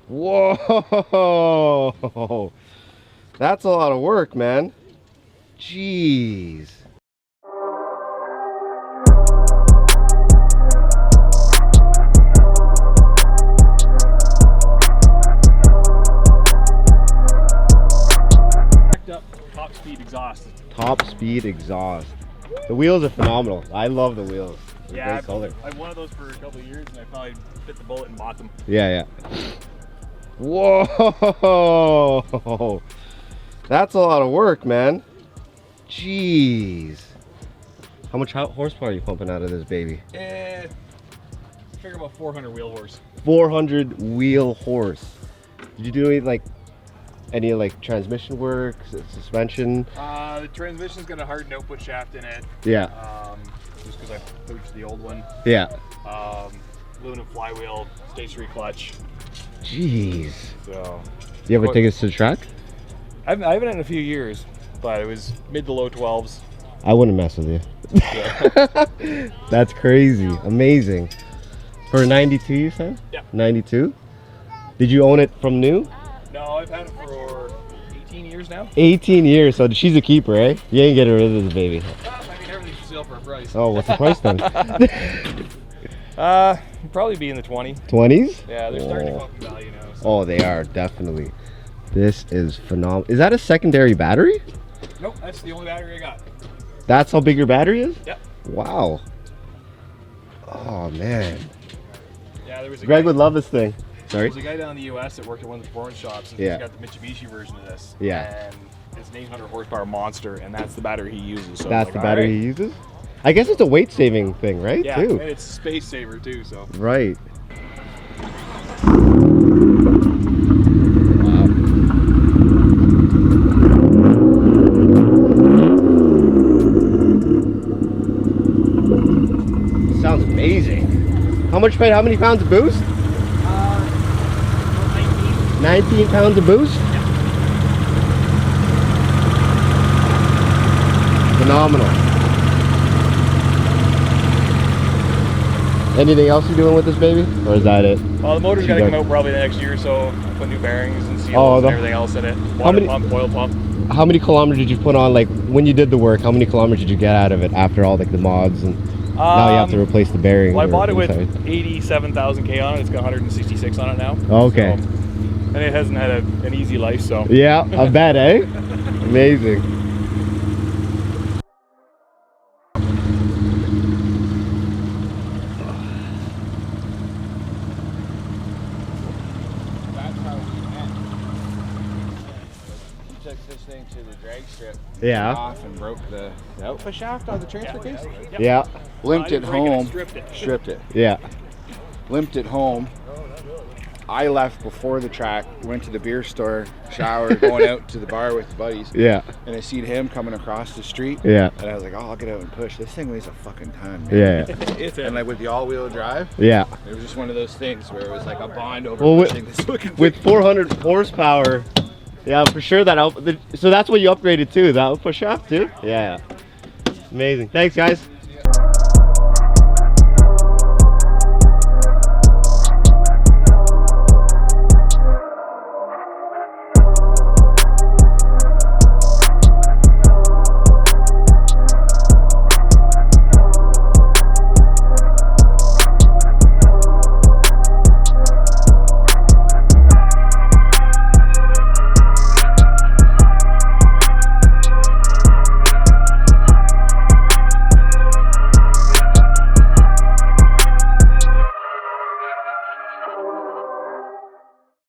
Whoa! That's a lot of work, man. Jeez. Top speed exhaust. Top speed exhaust. The wheels are phenomenal. I love the wheels. They're great color. I've wanted those for a couple of years and I finally bit the bullet and bought them. Yeah. Whoa! That's a lot of work, man. Jeez. How much horsepower are you pumping out of this baby? I figure about 400 wheel horse. 400 wheel horse. Did you do any transmission work, suspension? The transmission's got a hard output shaft in it. Yeah. Just because I poached the old one. Yeah. Aluminum flywheel, stage 3 clutch. Jeez. So. You ever take us to the track? I haven't had it in a few years, but it was mid to low 12s. I wouldn't mess with you. Yeah. That's crazy. Amazing. For a 92, you said? Yeah. 92? Did you own it from new? No, I've had it for 18 years now. 18 years, so she's a keeper, eh? You ain't getting rid of this baby. I mean, everything's for sale for a price. Oh, what's the price then? Probably be in the 20. 20s? Yeah, they're starting to go up in value now. So. Oh, they are, definitely. This is phenomenal. Is that a secondary battery? Nope, that's the only battery I got. That's how big your battery is? Yep. Wow. Oh, man. Yeah, there was a Greg guy, would love this thing. Sorry? There was a guy down in the US that worked at one of the performance shops and Yeah. he's got the Mitsubishi version of this. Yeah. And it's an 800 horsepower monster and that's the battery he uses. So That's like, the battery he uses? I guess it's a weight saving thing, right? Yeah, too. and it's a space saver too, so. Right. Sounds amazing. How many pounds of boost? 19 pounds of boost? Yeah. Phenomenal. Anything else you're doing with this baby? Or is that it? Well, the motor's got to come out probably the next year or so. Put new bearings and seals and everything else in it. Water pump, oil pump. How many kilometers did you put on, when you did the work, how many kilometers did you get out of it after all the mods and now you have to replace the bearings? Well, I bought it with 87,000 K on it. It's got 166 on it now. Okay. So, and it hasn't had an easy life, so. Yeah, I bet, eh? Amazing. That's how we met. We took this thing to the drag strip. Yeah. Off and broke the output shaft on the transfer case. Yep. Yeah. Limped it home. Stripped it. Yeah. Limped it home. I left before the track, went to the beer store, showered, going out to the bar with the buddies. Yeah. And I seen him coming across the street. Yeah. And I was like, oh, I'll get out and push. This thing weighs a fucking ton, man. Yeah. And with the all-wheel drive, Yeah. it was just one of those things where it was like a bond over Well, pushing this fucking With thing. 400 horsepower, yeah, for sure so that's what you upgraded to, the output shaft too? Yeah. Amazing. Thanks, guys.